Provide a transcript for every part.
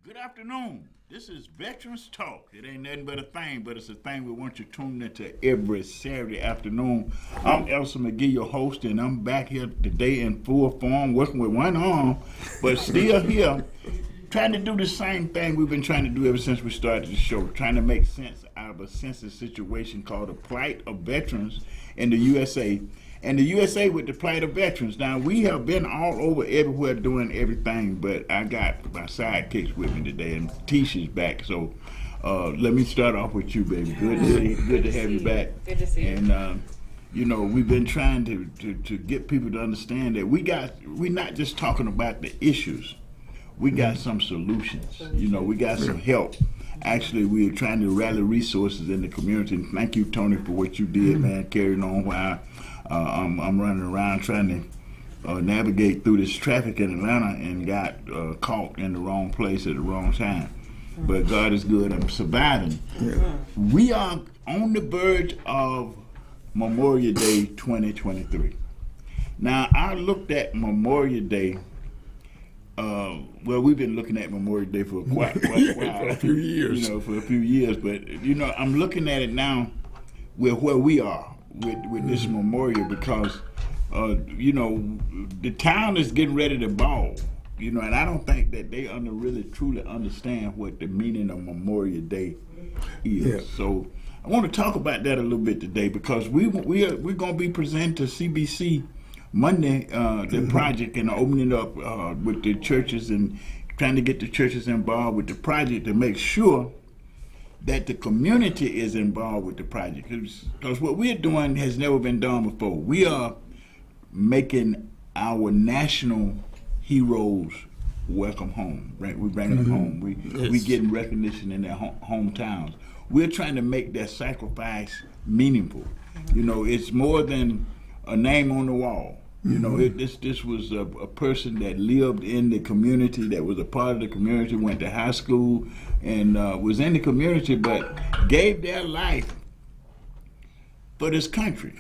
Good afternoon. This is Veterans Talk. It ain't nothing but a thing, but it's a thing we want you tuned into every Saturday afternoon. I'm Elsa McGee, your host, and I'm back here today in full form, working with one arm, but still here, trying to do the same thing we've been trying to do ever since we started the show, trying to make sense out of a sensitive situation called the plight of veterans in the USA. And the USA with the plight of veterans. Now, we have been all over everywhere doing everything, but I got my sidekicks with me today, and Tisha's back. So let me start off with you, baby. Good to see you. Good to have you back. Good to see you. And, we've been trying to get people to understand that we're not just talking about the issues. We got some solutions. We got some help. Actually, we're trying to rally resources in the community. And thank you, Tony, for what you did, man, carrying on while I'm running around trying to navigate through this traffic in Atlanta and got caught in the wrong place at the wrong time. But God is good. I'm surviving. Yeah. We are on the verge of Memorial Day 2023. Now, I looked at Memorial Day. Well, we've been looking at Memorial Day for quite a while. For a few years. For a few years. But, I'm looking at it now with where we are with this memorial because, the town is getting ready to ball. And I don't think that they really truly understand what the meaning of Memorial Day is. Yeah. So I want to talk about that a little bit today because we're going to be presenting to CBC Monday, the project, and opening up with the churches and trying to get the churches involved with the project to make sure that the community is involved with the project. Because what we're doing has never been done before. We are making our national heroes welcome home, right? We're bringing them home. We getting recognition in their hometowns. We're trying to make that sacrifice meaningful. It's more than a name on the wall. This was a person that lived in the community, that was a part of the community, went to high school, and was in the community, but gave their life for this country.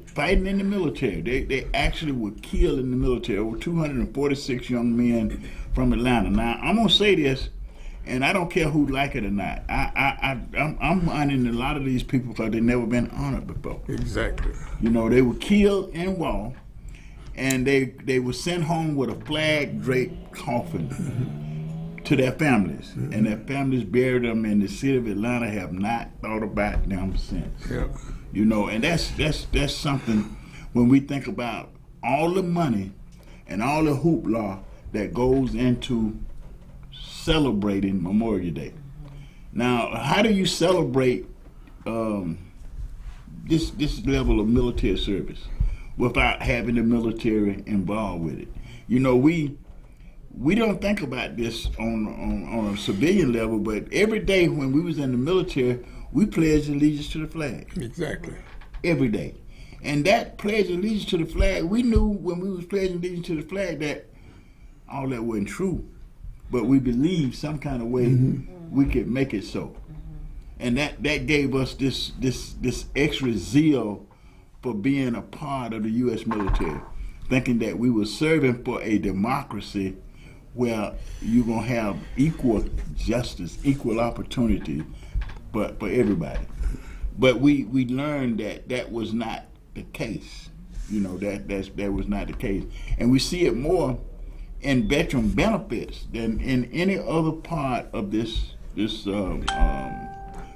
Fighting in the military. They actually were killed in the military. Over 246 young men from Atlanta. Now, I'm gonna say this, and I don't care who like it or not. I'm honoring a lot of these people because they've never been honored before. Exactly. They were killed in war, and they were sent home with a flag draped coffin to their families, and their families buried them in the city of Atlanta. Have not thought about them since. Yeah. And that's something when we think about all the money and all the hoopla that goes into celebrating Memorial Day. Now, how do you celebrate this level of military service without having the military involved with it? We don't think about this on a civilian level, but every day when we was in the military, we pledged allegiance to the flag. Exactly. Every day. And that pledge of allegiance to the flag, we knew when we was pledging allegiance to the flag that all that wasn't true. But we believed some kind of way we could make it so. And that gave us this extra zeal for being a part of the U.S. military, thinking that we were serving for a democracy where you're going to have equal justice, equal opportunity for everybody. But we learned that was not the case. That was not the case. And we see it more in veteran benefits than in any other part of this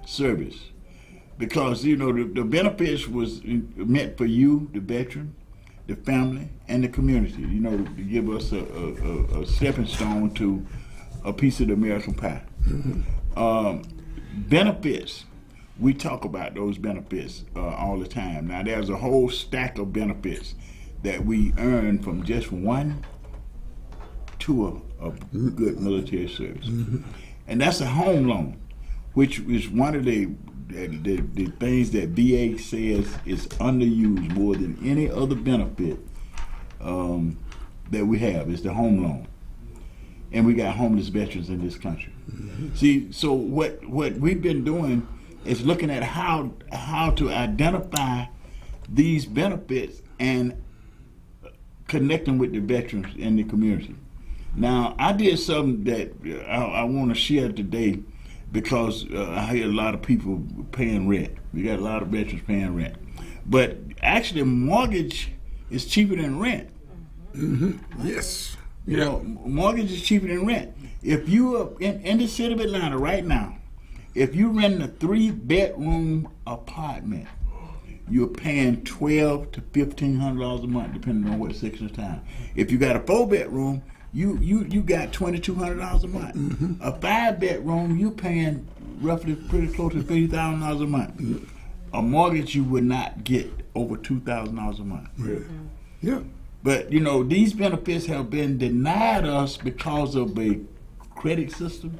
service, because the benefits was meant for you, the veteran, the family, and the community. To give us a stepping stone to a piece of the American pie. Benefits. We talk about those benefits all the time. Now, there's a whole stack of benefits that we earn from just one tour of good military service. And that's a home loan, which is one of the things that VA says is underused more than any other benefit that we have, is the home loan. And we got homeless veterans in this country. See, so what we've been doing is looking at how to identify these benefits and connect them with the veterans in the community. Now, I did something that I want to share today because I hear a lot of people paying rent. We got a lot of veterans paying rent. But actually, mortgage is cheaper than rent. Yes. You know, mortgage is cheaper than rent. If you are in the city of Atlanta right now, if you rent a 3-bedroom apartment, you're paying $1,200 to $1,500 a month, depending on what section of town. If you got a 4-bedroom, you got $2,200 a month. A 5-bedroom, you paying roughly pretty close to $30,000 a month. A mortgage, you would not get over $2,000 a month. Yeah. But you know, these benefits have been denied us because of a credit system,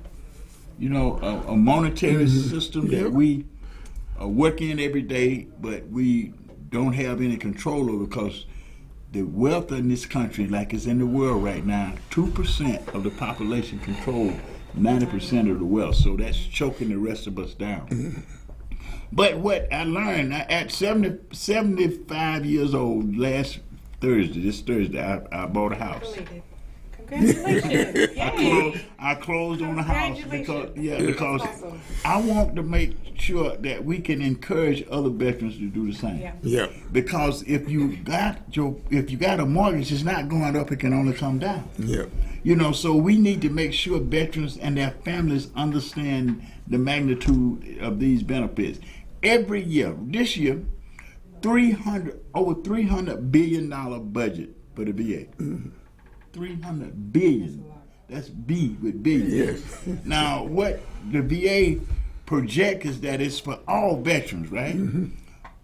you know, a monetary system that we work in every day, but we don't have any control over because the wealth in this country, like it's in the world right now, 2% of the population control 90% of the wealth. So that's choking the rest of us down. But what I learned at 75 years old, this Thursday, I bought a house. Congratulations. I closed on the house because awesome. I want to make sure that we can encourage other veterans to do the same. Yeah. Because if you got a mortgage, it's not going up, it can only come down. Yeah. You know, so we need to make sure veterans and their families understand the magnitude of these benefits. Every year, this year, over $300 billion budget for the VA. 300 billion. That's B with billion. Yes. Now, what the VA project is that it's for all veterans, right?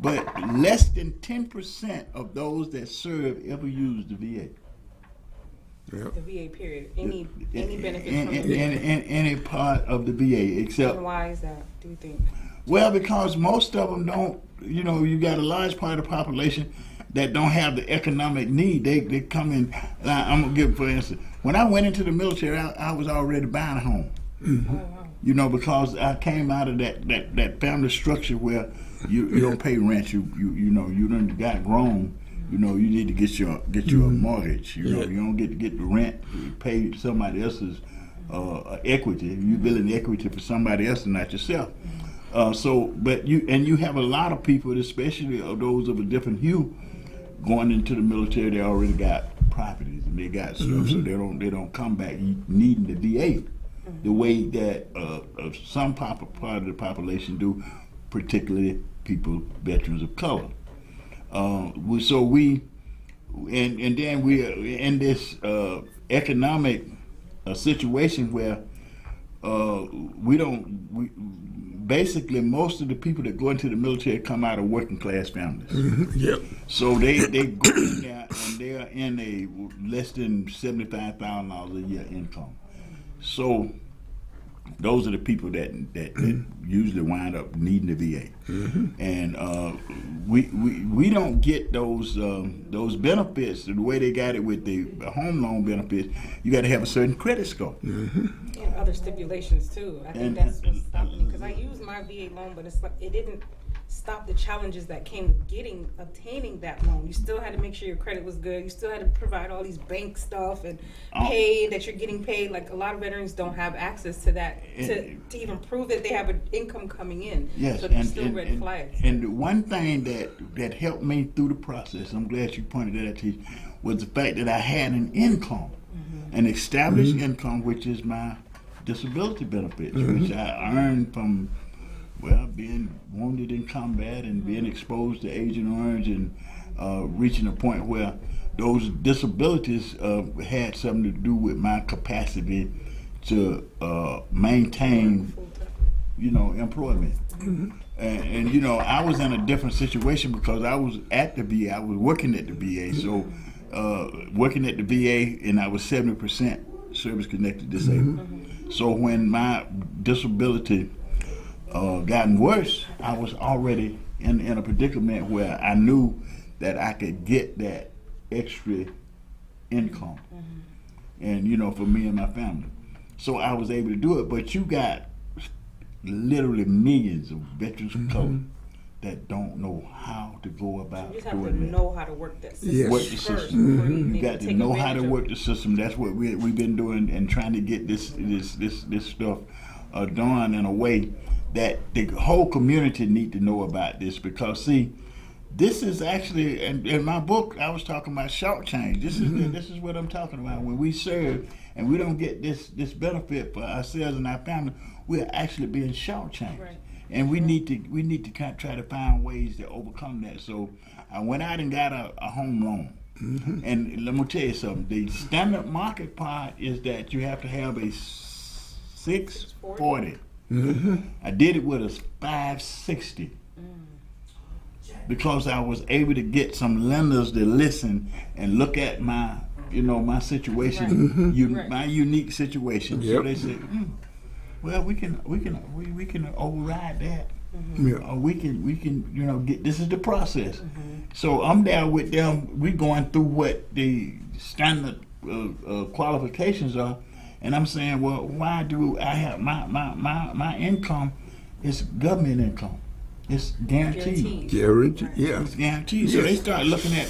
But less than 10% of those that serve ever use the VA. The VA period. Any benefits from In the VA? any part of the VA, except. And why is that, do you think? Well, because most of them don't, you know, you got a large part of the population that don't have the economic need. They come in, I'm going to give, for instance, when I went into the military, I was already buying a home. Oh, wow. You know, because I came out of that family structure where you don't pay rent, you know, you done got grown, you know, you need to get you a mortgage, you know, you don't get to get the rent, you pay somebody else's equity, you building equity for somebody else and not yourself. But you have a lot of people, especially those of a different hue, going into the military. They already got properties and they got stuff, so they don't come back needing the VA the way that some part of the population do, particularly veterans of color. And then we are in this economic situation where basically most of the people that go into the military come out of working class families. Yep. So they go in there and they are in a less than $75,000 a year income. So those are the people that usually wind up needing the VA. And we don't get those benefits the way they got it with the home loan benefits. You got to have a certain credit score. And other stipulations too. I think that's what's stopping me, because I used my VA loan, but it's like it didn't stop the challenges that came with obtaining that loan. You still had to make sure your credit was good. You still had to provide all these bank stuff and pay that you're getting paid. Like a lot of veterans don't have access to that to even prove that they have an income coming in. Yes, so there's still red flags. And the one thing that helped me through the process, I'm glad you pointed that out to you, was the fact that I had an income, an established income, which is my disability benefits, which I earned from being wounded in combat and being exposed to Agent Orange and reaching a point where those disabilities had something to do with my capacity to maintain, employment. And you know, I was in a different situation because I was at the VA. I was working at the VA. So working at the VA, and I was 70% service-connected disabled. So when my disability gotten worse, I was already in a predicament where I knew that I could get that extra income, and for me and my family. So I was able to do it. But you got literally millions of veterans of color that don't know how to go about You just have to doing that. know how to work that system Yes. Work the first. system. before You even got to take know how to advantage of work the system. That's what we've been doing and trying to get this stuff done in a way that the whole community need to know about this, because see, this is actually in my book I was talking about short change. This is what I'm talking about. When we serve and we don't get this benefit for ourselves and our family, we're actually being short changed. Right. And we need to kind of try to find ways to overcome that. So I went out and got a home loan. And let me tell you something. The standard market part is that you have to have a 640. I did it with a 560 because I was able to get some lenders to listen and look at my situation, Right. my unique situation. So Yep. they said, well, we can override that. Yeah. Or we can get, this is the process. So I'm there with them. We going through what the standard qualifications are, and I'm saying, well, why do I have my income is government income? It's guaranteed. Guaranteed. Yeah. It's guaranteed. So they start looking at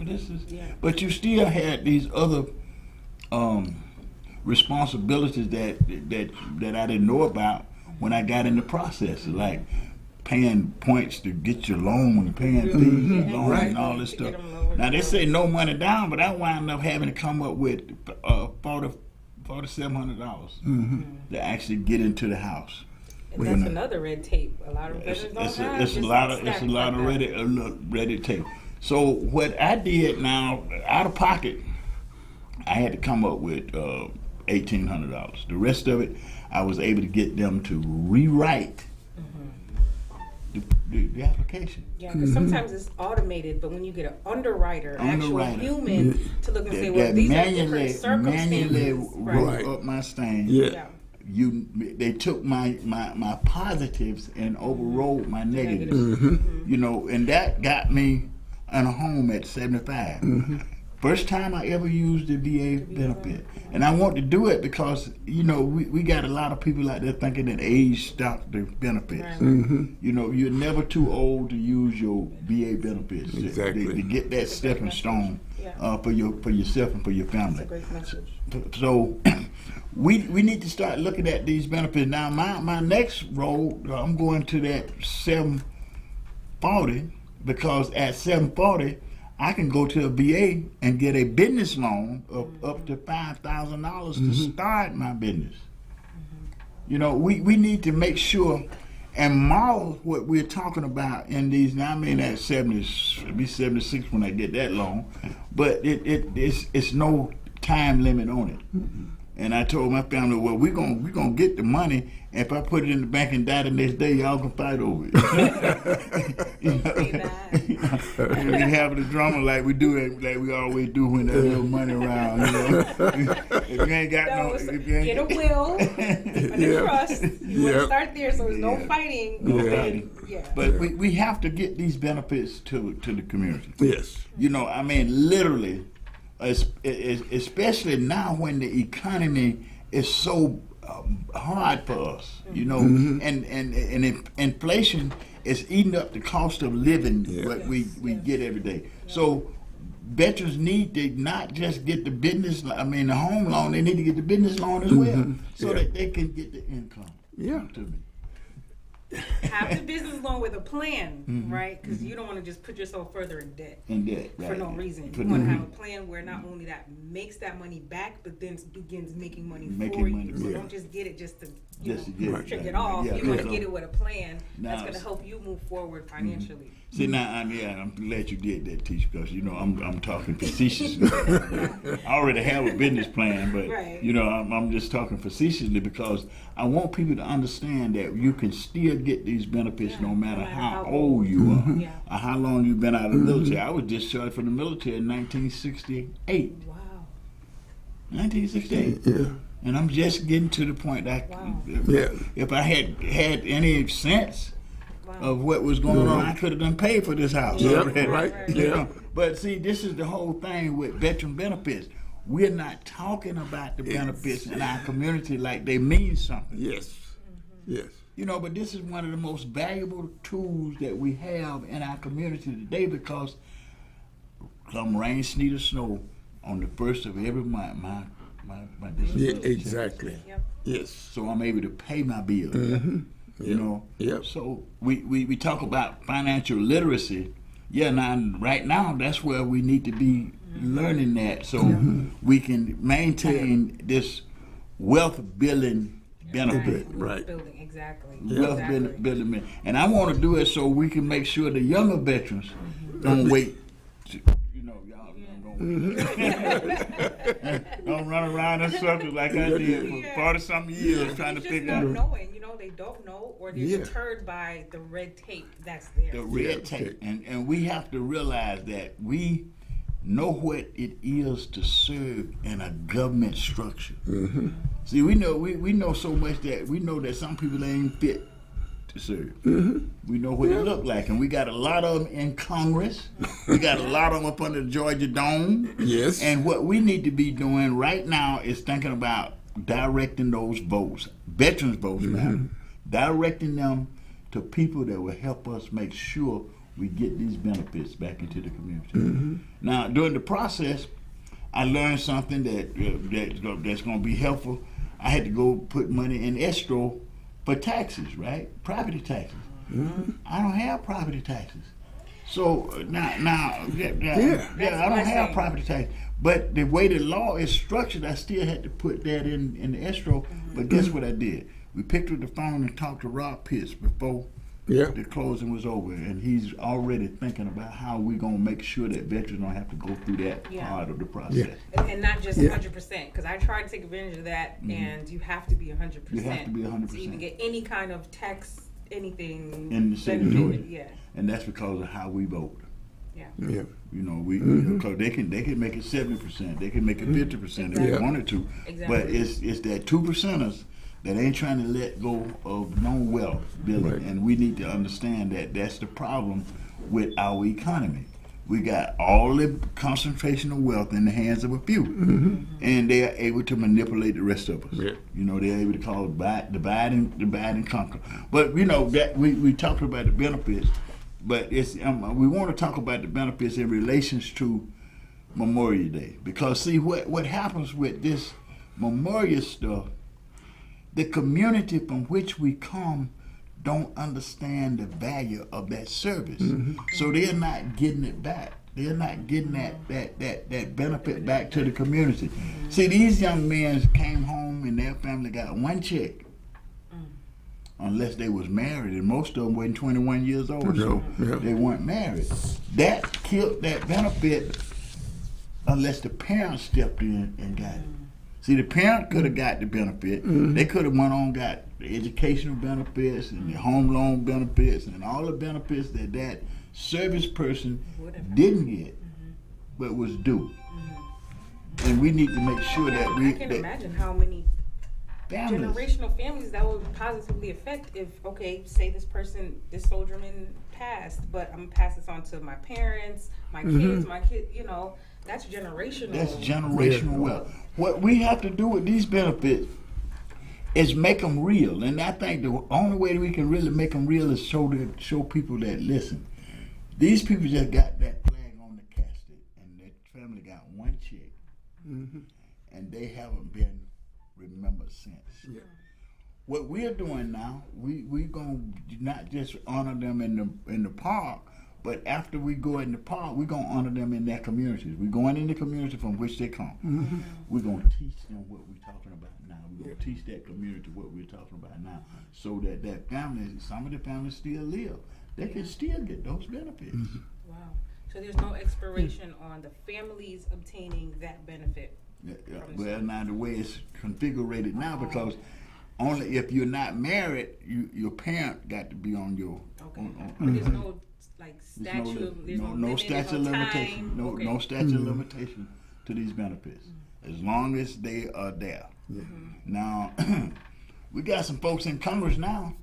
this is. Yeah. But you still had these other responsibilities that I didn't know about when I got in the process, like paying points to get your loan, paying fees, and loans, Right. and all this To stuff. get 'em lowered Now they down. say no money down, but I wound up having to come up with $4,700 to actually get into the house. And that's another red tape. A lot of veterans don't have. It's a just lot of staff red like that. tape. So what I did now, out of pocket, I had to come up with $1,800. The rest of it, I was able to get them to rewrite the application. Yeah, because sometimes it's automated, but when you get an underwriter, actual human to look and say, well, that these are manually different circumstances. wrote Right. up my stain. Yeah. They took my positives and overrode my negatives. And that got me in a home at 75. First time I ever used the VA benefit. And I want to do it because, we got a lot of people out there thinking that age stops the benefits. Right. You're never too old to use your VA benefits. Exactly. To get that stepping stone Yeah. for yourself and for your family. That's a great message. So we need to start looking at these benefits. Now my next role, I'm going to that 740, because at 740 I can go to a VA and get a business loan of up to $5,000 to start my business. We need to make sure and model what we're talking about in these. Now I mean at 70, it'll be 76 when I get that loan, but it's no time limit on it. And I told my family, well, we're gonna get the money. If I put it in the bank and die the next day, y'all can fight over it. And we have the drama like we always do when there's little money around. If you ain't got Get a will, and a trust. You want to start there, so there's no fighting. Yeah. But we have to get these benefits to the community. Yes. I mean, literally, especially now when the economy is so hard for us, and inflation is eating up the cost of living what we get every day. So veterans need to not just get the the home loan, they need to get the business loan as well, so that they can get the income. Yeah. To me. Have the business loan with a plan, right? Because you don't want to just put yourself further in debt. For no reason. You want to have a plan where not only that makes that money back, but then begins making money for you. So don't just get it just to trick it off. You want to get it with a plan that's going to help you move forward financially. See, now, I'm glad you did that, Teach, because, I'm talking facetiously. I already have a business plan, but, I'm just talking facetiously because I want people to understand that you can still get these benefits no matter how old you are or how long you've been out of the military. I was discharged from the military in 1968. Wow. 1968. Yeah. And I'm just getting to the point that if I had any sense of what was going on, I could have done paid for this house. Right. Yeah. But see, this is the whole thing with veteran benefits. We're not talking about the benefits in our community like they mean something. Yes. Yes. You know, but this is one of the most valuable tools that we have in our community today, because come rain, sleet, or snow, on the first of every month, my Yeah, disability checks. exactly. Yep. Yes. So I'm able to pay my bills. You know. Yep. So we talk about financial literacy. Yeah, right now that's where we need to be learning that, so we can maintain this wealth building benefit. Right. Building, exactly. Wealth building, and I want to do it so we can make sure the younger veterans don't wait. You know, y'all don't run around in circles like I did for 40-something years trying to Just figure not out knowing, they don't know, or they're Yeah. deterred by the red tape that's there. the red tape, and we have to realize that we know what it is to serve in a government structure. See, we know so much that we know that some people ain't fit to serve. We know what it look like, and we got a lot of them in Congress. We got a lot of them up under the Georgia Dome. Yes. And what we need to be doing right now is thinking about directing those votes, veterans votes, directing them to people that will help us make sure we get these benefits back into the community. Now, during the process, I learned something that's going to be helpful. I had to go put money in escrow for taxes, right? Property taxes. I don't have property taxes. So I don't have property tax. But the way the law is structured, I still had to put that in the escrow. But guess what I did? We picked up the phone and talked to Rob Pitts before the closing was over, and he's already thinking about how we're gonna make sure that veterans don't have to go through that part of the process. And not just 100%, because I tried to take advantage of that, and you have to be 100%. You have to be 100%. to even get any kind of tax, anything In the state of Georgia. Yeah. And that's because of how we vote. Yeah. Yeah. You know, because they can make it 70%, they can make it 50% if they Exactly. wanted to. Exactly. But it's that 2%ers that ain't trying to let go of no wealth building, Right. and we need to understand that that's the problem with our economy. We got all the concentration of wealth in the hands of a few, and they are able to manipulate the rest of us. Yeah. You know, they're able to call it divide and conquer. But you know that we talked about the benefits, but it's we want to talk about the benefits in relations to Memorial Day, because see what happens with this memorial stuff. The community from which we come don't understand the value of that service. So they're not getting it back. They're not getting that benefit back to the community. See, these young men came home and their family got one check. Unless they was married, and most of them weren't 21 years old, so they weren't married. That killed that benefit unless the parents stepped in and got it. See, the parent could have got the benefit. They could have went on got the educational benefits and the home loan benefits and all the benefits that service person didn't get, but was due. And we need to make sure that I can imagine how many generational families that would positively affect if, say this soldierman passed, but I'm gonna pass this on to my parents, my kids, that's generational. That's generational wealth. What we have to do with these benefits is make them real. And I think the only way we can really make them real is show people that listen. These people just got that flag on the casket, and their family got one check, and they haven't been remembered since. Yeah. What we're doing now, we're gonna not just honor them in the park, but after we go in the park, we're going to honor them in their communities. We're going in the community from which they come. We're going to teach them what we're talking about now. We're going to teach that community what we're talking about now, so that family, some of the families still live. They can still get those benefits. Wow. So there's no expiration on the families obtaining that benefit. Well, now the way it's configured now, because only if you're not married, your parent got to be on your. But there's no statute. No statute of limitation. No statute of limitation to these benefits, as long as they are there. Now, we got some folks in Congress now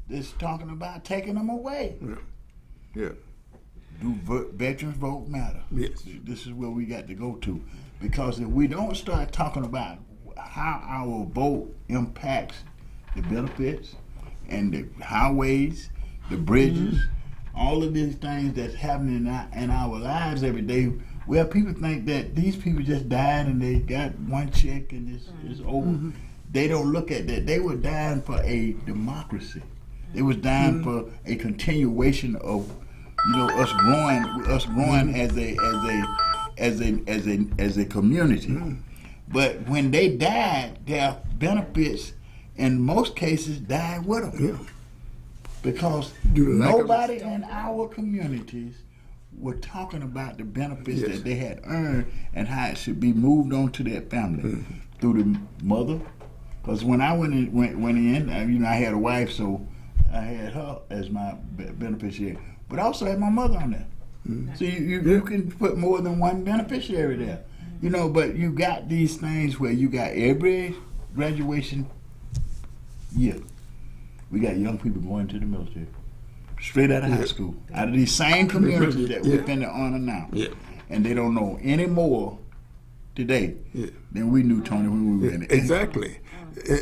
that's talking about taking them away. Yeah. Do veterans vote matter? Yes. This is where we got to go to, because if we don't start talking about how our vote impacts the benefits and the highways, the bridges, all of these things that's happening in our lives every day. Well, people think that these people just died and they got one check and it's over. They don't look at that. They were dying for a democracy. They was dying for a continuation of, us growing as a community. But when they died, their benefits in most cases died with them. Because nobody in our communities were talking about the benefits that they had earned and how it should be moved on to their family through the mother. Because when I went in, I had a wife, so I had her as my beneficiary, but I also had my mother on there. So you can put more than one beneficiary there, but you got these things where you got every graduation year, we got young people going to the military, straight out of high school, out of these same communities that we're finna honor now. And they don't know any more today than we knew, Tony, when we were in it. Exactly.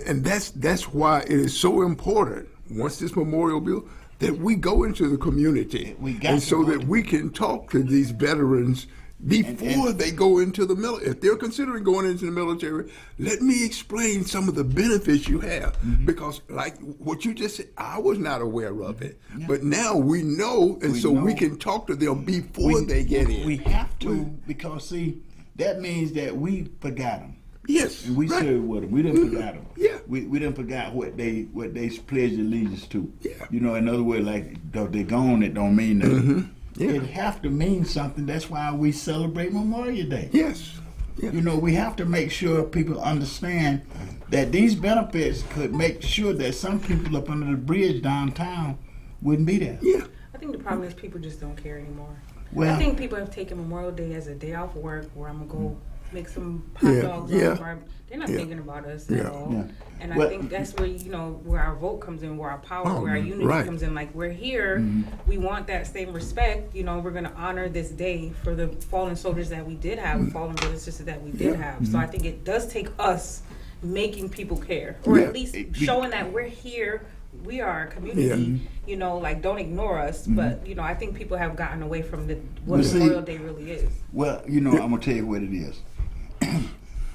And that's why it is so important, once this memorial built, that we go into the community and so that we can talk to these veterans before they go into the military. If they're considering going into the military, let me explain some of the benefits you have. Because like what you just said, I was not aware of it. But now we know, and we can talk to them before they get in. We have to, because see, that means that we forgot them. Yes, and we served with them. We didn't forget them. Yeah, we didn't forget what they pledged allegiance to. Yeah, in other words, like they're gone, it don't mean nothing. It have to mean something. That's why we celebrate Memorial Day. Yes, we have to make sure people understand that these benefits could make sure that some people up under the bridge downtown wouldn't be there. Yeah, I think the problem is people just don't care anymore. Well, I think people have taken Memorial Day as a day off work where I'm gonna go make some hot dogs. They're not thinking about us at all. And I think that's where where our vote comes in, where our power, where our unity comes in. Like we're here, we want that same respect. We're gonna honor this day for the fallen soldiers that we did have, fallen brothers and sisters that we did have. So I think it does take us making people care, or at least showing that we're here. We are a community, like don't ignore us. But I think people have gotten away from what Memorial Day really is. Well, I'm gonna tell you what it is.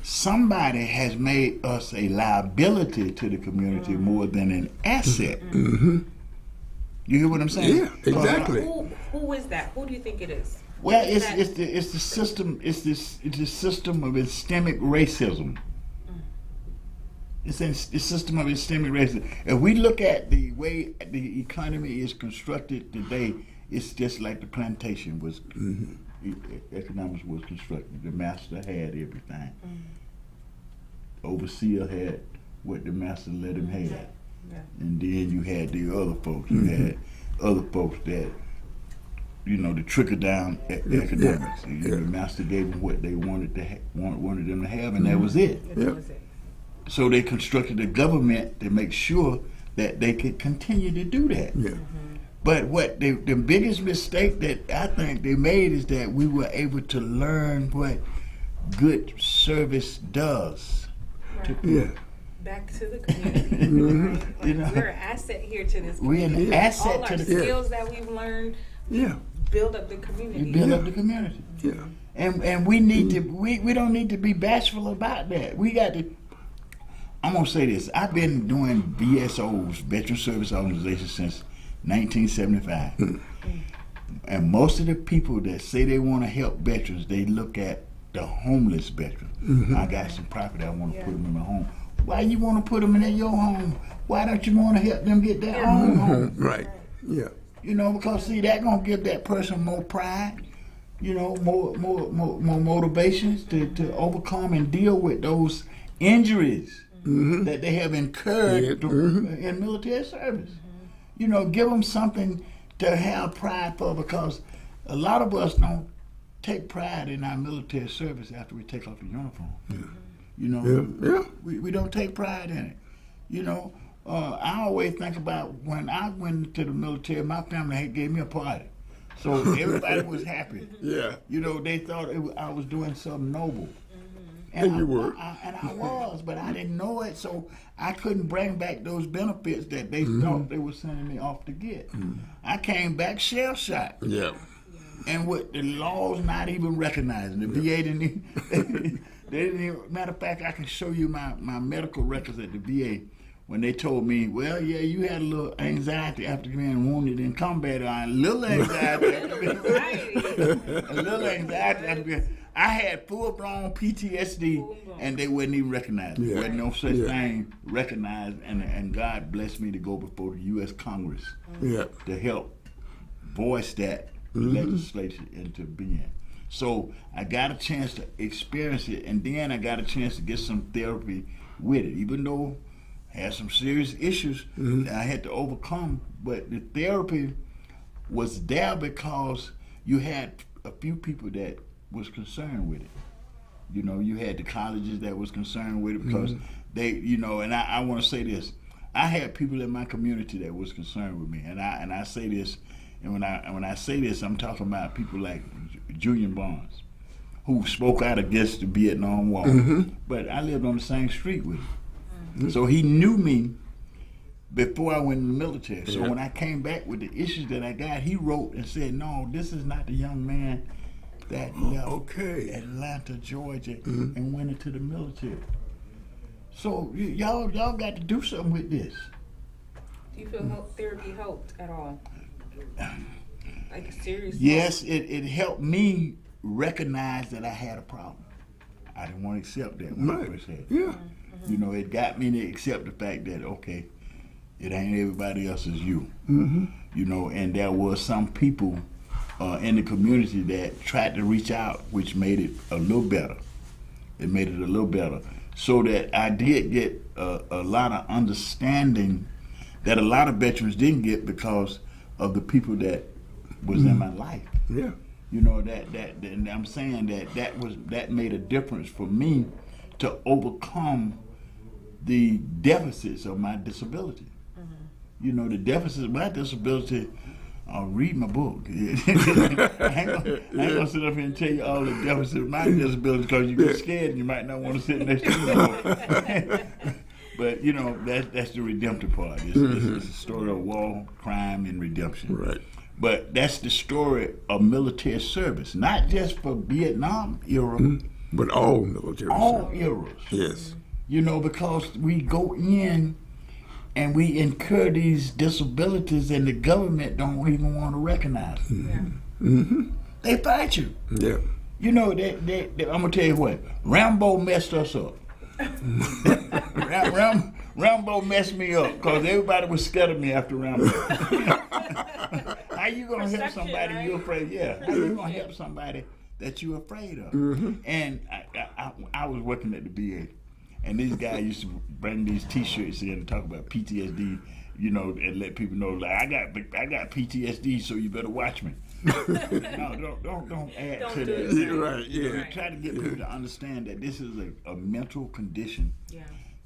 Somebody has made us a liability to the community more than an asset. You hear what I'm saying? Yeah, exactly. Who is that? Who do you think it is? Well, it's the system. It's the system of systemic racism. It's the system of systemic racism. If we look at the way the economy is constructed today, it's just like the plantation was. Economics was constructed. The master had everything. Overseer had what the master let him have. And then you had the other folks. You had other folks that, the trickle down economics. The master gave them what they wanted them to have, and that was it. That was it. So they constructed a government to make sure that they could continue to do that. But what the biggest mistake that I think they made is that we were able to learn what good service does. Back to the community. We're an asset here to this community. We're an asset all to the community. All our skills that we've learned build up the community. Up the community. And we need to, we don't need to be bashful about that. We got to, I'm going to say this. I've been doing VSOs, Veteran Service Organizations, since 1975. And most of the people that say they want to help veterans, they look at the homeless veteran. I got some property, I want to put them in my home. Why you want to put them in your home? Why don't you want to help them get their own home? Right. Because see, that's going to give that person more pride, more motivations to overcome and deal with those injuries that they have incurred in military service. Give them something to have pride for, because a lot of us don't take pride in our military service after we take off the uniform. We don't take pride in it. I always think about when I went to the military, my family gave me a party. So everybody was happy. They thought I was doing something noble. And you were. I was, but I didn't know it, so I couldn't bring back those benefits that they thought they were sending me off to get. I came back shell-shocked. Yeah. And with the laws not even recognizing, the VA didn't even, they didn't even, matter of fact, I can show you my medical records at the VA when they told me, well, yeah, you had a little anxiety after being wounded in combat, a little anxiety after being a little anxiety after being, I had full-blown PTSD, and they wouldn't even recognize it. There wasn't no such thing recognized, and God blessed me to go before the U.S. Congress to help voice that legislation into being. So I got a chance to experience it, and then I got a chance to get some therapy with it, even though I had some serious issues that I had to overcome. But the therapy was there because you had a few people that was concerned with it. You know, you had the colleges that was concerned with it because they, you know, and I want to say this, I had people in my community that was concerned with me, and I say this, and when I say this, I'm talking about people like Julian Barnes, who spoke out against the Vietnam War, but I lived on the same street with him, so he knew me before I went in the military. So when I came back with the issues that I got, he wrote and said, "No, this is not the young man that left Atlanta, Georgia, and went into the military." So y'all got to do something with this. Do you feel therapy helped at all? Like seriously? Yes, it helped me recognize that I had a problem. I didn't want to accept that when I first had it. Yeah. You know, it got me to accept the fact that, okay, it ain't everybody else as you. You know, and there was some people in the community that tried to reach out, which made it a little better. It made it a little better. So that I did get a lot of understanding that a lot of veterans didn't get because of the people that was in my life. Yeah. You know, and I'm saying that made a difference for me to overcome the deficits of my disability. You know, the deficits of my disability, read my book. I ain't gonna sit up here and tell you all the deficits of my disability because you get scared and you might not want to sit next to me. But, you know, that's the redemptive part. It's a story of war, crime, and redemption. Right. But that's the story of military service, not just for Vietnam era, but all military service. Eras. Yes. You know, because we go in and we incur these disabilities and the government don't even want to recognize them. They fight you. Yeah. You know, I'm going to tell you what, Rambo messed us up. Rambo messed me up because everybody was scared of me after Rambo. How you going to help somebody you're afraid? Yeah. How you going to help somebody that you're afraid of? And I was working at the VA, and these guys used to bring these T-shirts in and talk about PTSD, you know, and let people know, like, I got PTSD, so you better watch me. No, don't add to that. Right, yeah. Try to get people to understand that this is a mental condition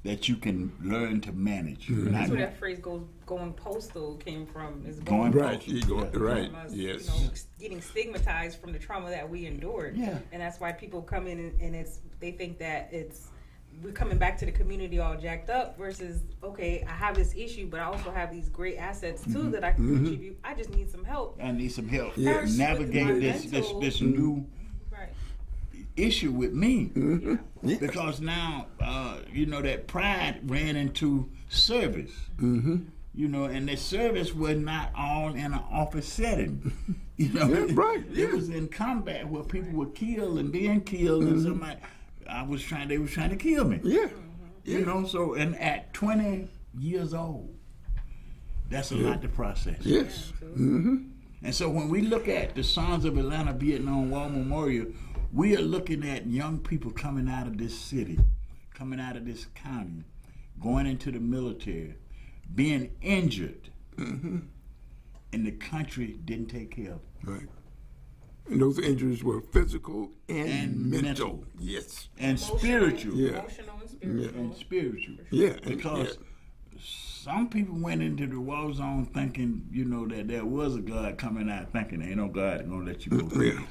that you can learn to manage. That's where that phrase going postal came from. Is going right, postal. Right, us, yes. You know, getting stigmatized from the trauma that we endured. Yeah. And that's why people come in and they think that we're coming back to the community all jacked up versus, okay, I have this issue, but I also have these great assets too that I can contribute. I just need some help. I need some help. Yes. Navigate this new issue with me. Because now, you know, that pride ran into service. You know, and the service was not all in an office setting. You know, it was in combat where people were killed and being killed, and somebody. They was trying to kill me. You know, so, and at 20 years old, that's a lot to process. Yes. And so when we look at the Sons of Atlanta Vietnam War Memorial, we are looking at young people coming out of this city, coming out of this county, going into the military, being injured, and the country didn't take care of them. Right. And those injuries were physical and mental. Yes. And spiritual. Emotional and spiritual. And spiritual. Yeah. Because some people went into the war zone thinking, you know, that there was a God coming out thinking ain't no God going to let you go through this.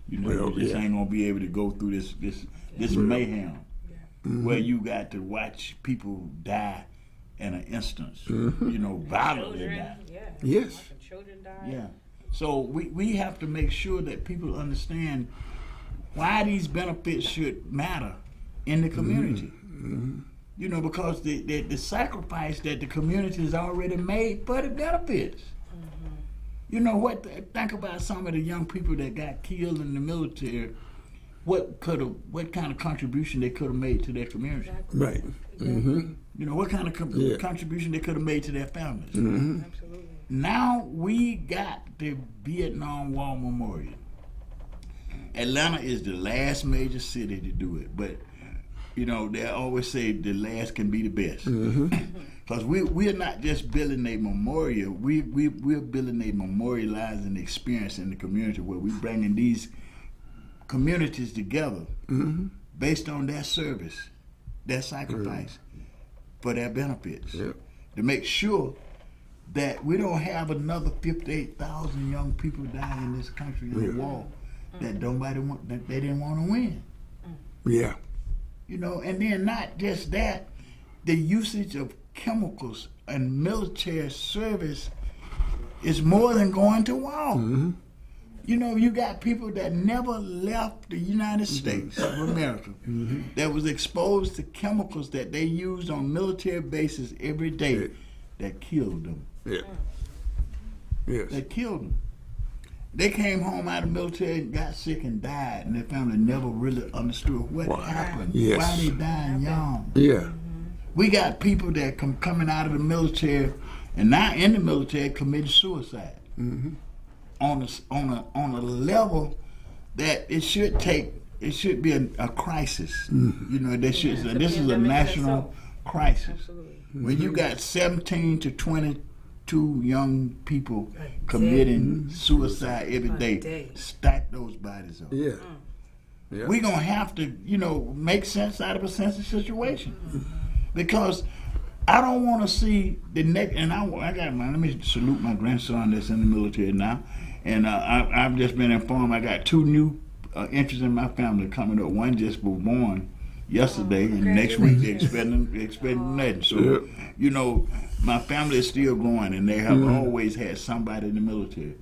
You know, you just ain't gonna be able to go through this mayhem where you got to watch people die in an instance. You know, violently die. Yes. Children die. Yeah. So we have to make sure that people understand why these benefits should matter in the community. You know, because the sacrifice that the community has already made for the benefits. You know what? Think about some of the young people that got killed in the military. What kind of contribution they could have made to their community? Right. You know, what kind of contribution they could have made to their families? Absolutely. Now we got the Vietnam War Memorial. Atlanta is the last major city to do it, but you know, they always say the last can be the best. Because we're not just building a memorial, we're building a memorializing experience in the community where we're bringing these communities together based on their service, their sacrifice for their benefits. To make sure that we don't have another 58,000 young people dying in this country in the war that that they didn't want to win. Yeah. You know, and then not just that, the usage of chemicals and military service is more than going to war. You know, you got people that never left the United States of America that was exposed to chemicals that they used on military bases every day that killed them. Yes. That killed them. They came home out of the military and got sick and died, and their family never really understood what happened, why they died young. We got people that coming out of the military and now in the military committing suicide on a level that it should be a crisis. You know, this is a national crisis. Absolutely. When you got 17 to 22 young people committing suicide every day, stack those bodies up. We're going to have to, you know, make sense out of a sensitive situation. Because I don't want to see the next, and let me salute my grandson that's in the military now. And I've just been informed I got 2 new entries in my family coming up. One just was born yesterday, and next week they're expecting nothing. So, you know, my family is still growing, and they have always had somebody in the military.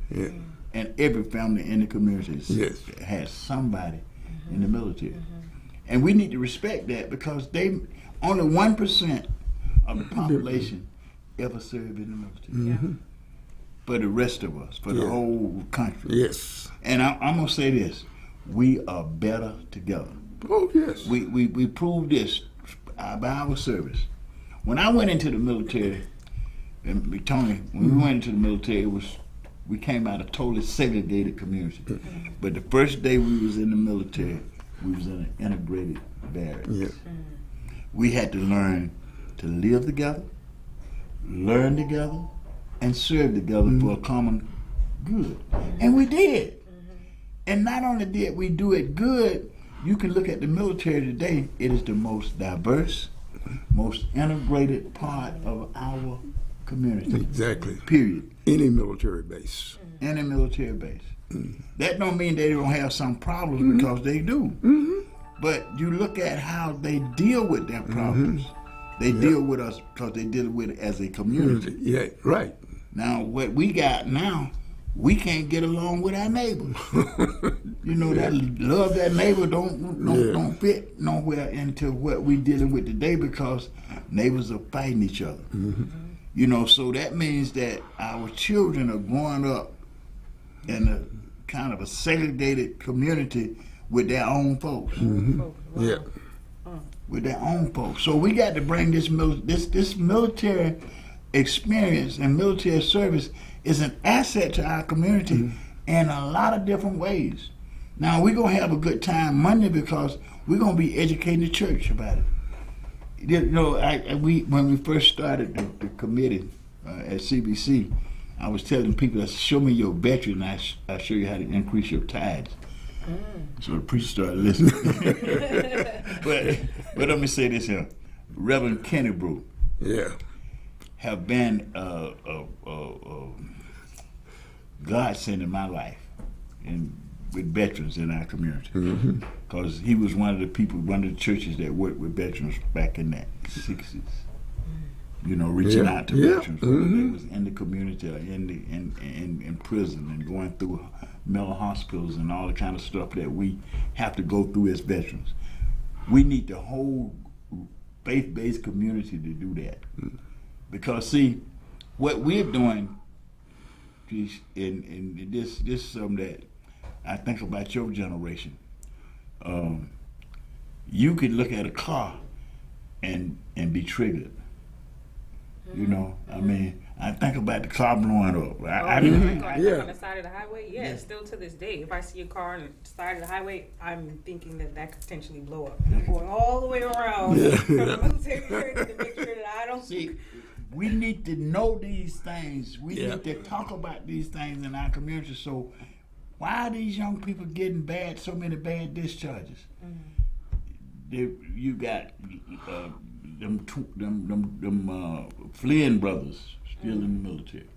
And every family in the community has somebody in the military. And we need to respect that because only 1% of the population ever served in the military. For the rest of us, for the whole country. And I'm going to say this, we are better together. We proved this by our service. When I went into the military, and Tony, when we went into the military, we came out of a totally segregated community. But the first day we was in the military, we was in an integrated barracks. We had to learn to live together, learn together, and serve together for a common good. And we did. And not only did we do it good, you can look at the military today, it is the most diverse, most integrated part of our community. Exactly. Period. Any military base. Any military base. That don't mean they don't have some problems because they do. But you look at how they deal with their problems. They deal with us because they deal with it as a community. Now, what we got now, we can't get along with our neighbors. You know, that love that neighbor don't fit nowhere into what we dealing with today because neighbors are fighting each other. You know, so that means that our children are growing up in a kind of a segregated community with their own folks. With their own folks. So we got to bring this military experience and military service is an asset to our community in a lot of different ways. Now we're gonna have a good time Monday because we're gonna be educating the church about it. You know, when we first started the committee at CBC, I was telling people, show me your budget and I'll show you how to increase your tithes. So the preacher started listening. but let me say this here. Reverend Kenny Brew have been godsend in my life. And with veterans in our community, because he was one of the people, one of the churches that worked with veterans back in that 60s. You know, reaching out to veterans, whether they was in the community or in prison and going through mental hospitals and all the kind of stuff that we have to go through as veterans. We need the whole faith-based community to do that, because see, what we're doing is, in this is something that I think about your generation. You could look at a car and be triggered. You know, I mean, I think about the car blowing up. On the side of the highway, still to this day, if I see a car on the side of the highway, I'm thinking that could potentially blow up. I'm going all the way around from the military to make sure that I don't see. We need to know these things. We need to talk about these things in our community. So, why are these young people getting so many bad discharges? You got them Flynn brothers still in the military.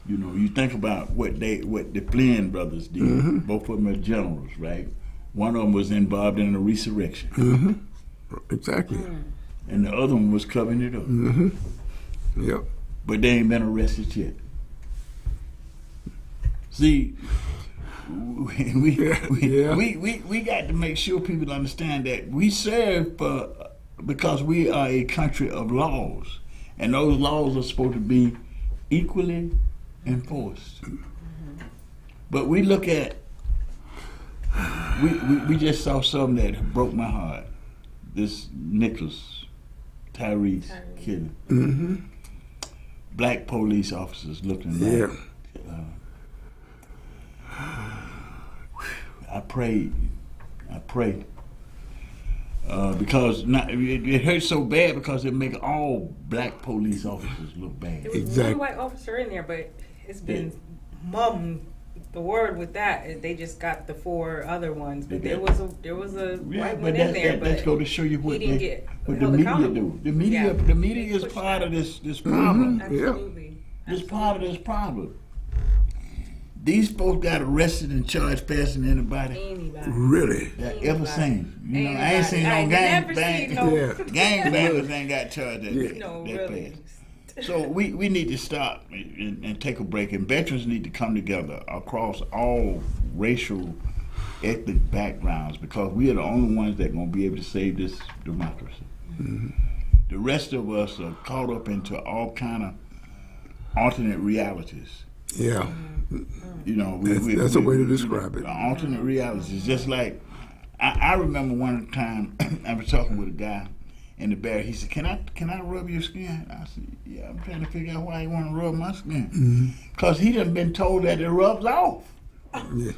You know, you think about what the Flynn brothers did. Both of them are generals, right? One of them was involved in a resurrection. Exactly. And the other one was covering it up. Yep. But they ain't been arrested yet. See, we got to make sure people understand that we serve because we are a country of laws, and those laws are supposed to be equally enforced. But we look at, we just saw something that broke my heart. This Nicholas Tyrese killing. Black police officers looking like. I prayed. Because it hurts so bad because it makes all black police officers look bad. There was one white officer in there, but it's been the word with that. They just got the 4 other ones, but there was a white one in there. That's going to show you what the media do. The media is part of this problem. Absolutely. It's part of this problem. These folks got arrested and charged faster than anybody really that ever seen. You know, I ain't seen no gangbangers ain't got charged that fast. So we need to stop and take a break, and veterans need to come together across all racial, ethnic backgrounds, because we are the only ones that are going to be able to save this democracy. The rest of us are caught up into all kind of alternate realities. Yeah. You know, that's a way to describe it. Alternate realities. Just like, I remember one time I was talking with a guy in the bar. He said, "Can I rub your skin?" I said, "Yeah, I'm trying to figure out why you want to rub my skin." Because he done been told that it rubs off. Yeah.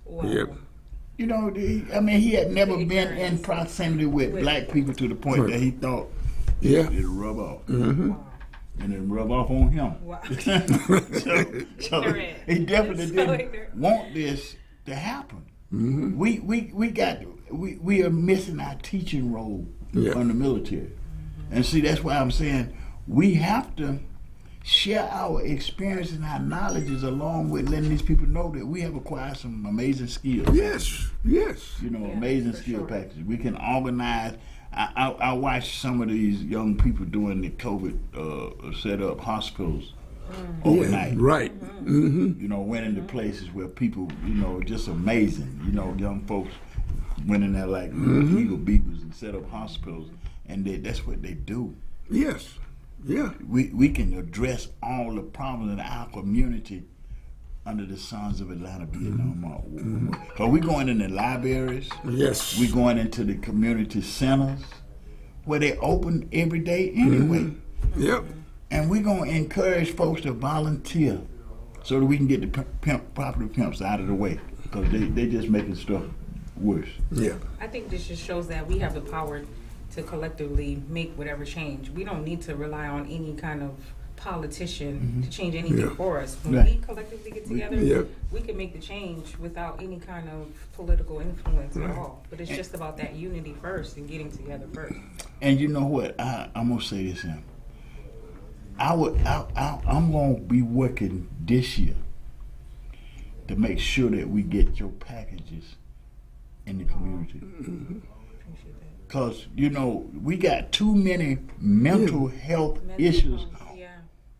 Wow. Yep. You know, he had never been in proximity with black people to the point that he thought it'll rub off. And then rub off on him. Wow. so he definitely didn't want this to happen. We are missing our teaching role from the military. And see, that's why I'm saying we have to share our experience and our knowledges along with letting these people know that we have acquired some amazing skills. Yes. You know, amazing skill packages. We can organize. I watched some of these young people doing the COVID set up hospitals overnight. Yeah, right. You know, went into places where people, you know, just amazing. You know, young folks went in there like eagle beavers and set up hospitals, and that's what they do. Yes. Yeah. We can address all the problems in our community under the Sons of Atlanta Vietnam War. So we're going in the libraries. Yes. We're going into the community centers where they open every day anyway. Yep. And we're going to encourage folks to volunteer so that we can get the property pimps out of the way, because they just making stuff worse. Yeah. I think this just shows that we have the power to collectively make whatever change. We don't need to rely on any kind of politician to change anything for us. When we collectively get together, we can make the change without any kind of political influence at all. But it's just about that unity first and getting together first. And you know what? I'm gonna say this here. I'm gonna be working this year to make sure that we get your packages in the community. Because, you know, we got too many mental health issues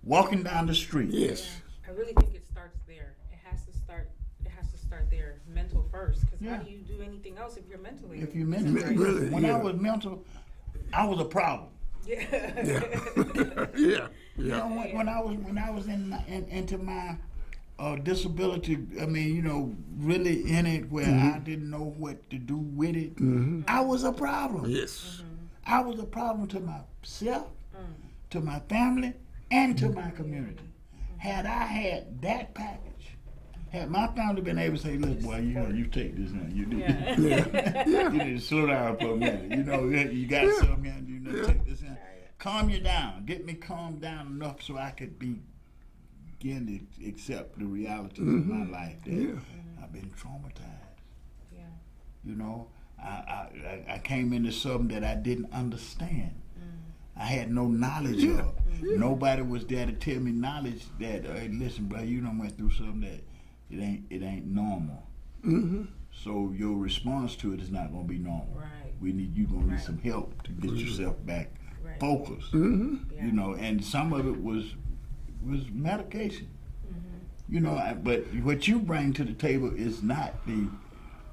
walking down the street. Yes. I really think it starts there. It has to start there, mental first. Because how do you do anything else if you're mentally? If you're mentally, really, when I was mental, I was a problem. Yeah. Yeah. You know, when I was into my disability, I mean, you know, really in it where I didn't know what to do with it, I was a problem. Yes. I was a problem to myself, to my family, and to my community. Had I had that package, had my family been able to say, look, boy, you know, you take this now. You need to slow down for a minute. You know, you got something here, you know, take this in. Calm you down. Get me calmed down enough so I could begin to accept the realities of my life that I've been traumatized. Yeah. You know, I came into something that I didn't understand. I had no knowledge of. Nobody was there to tell me knowledge that, hey, listen, bro, you done went through something that it ain't normal. So your response to it is not going to be normal. Right. You're going to need some help to get yourself back focused. You know, and some of it was medication. You know, but what you bring to the table is not the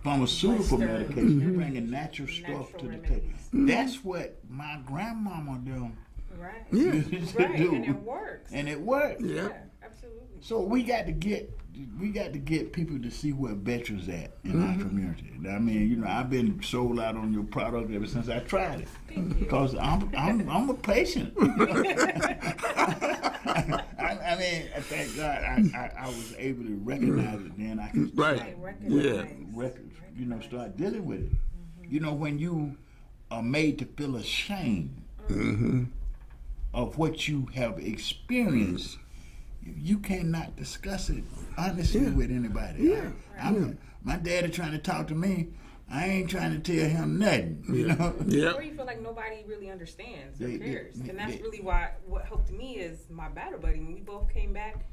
pharmaceutical medication. You're bringing natural stuff to the table. That's what my grandmama done. Right. Yeah. Right. And it works. And it works. Yeah. Absolutely. So we got to get people to see where veterans at in our community. I mean, you know, I've been sold out on your product ever since I tried it. Because I'm a patient. I mean, thank God I was able to recognize it then. I could start dealing with it. You know, when you are made to feel ashamed of what you have experienced, you cannot discuss it honestly with anybody. My daddy trying to talk to me, I ain't trying to tell him nothing, you know? Or you feel like nobody really understands or cares. And that's really what helped me is my battle buddy. When we both came back,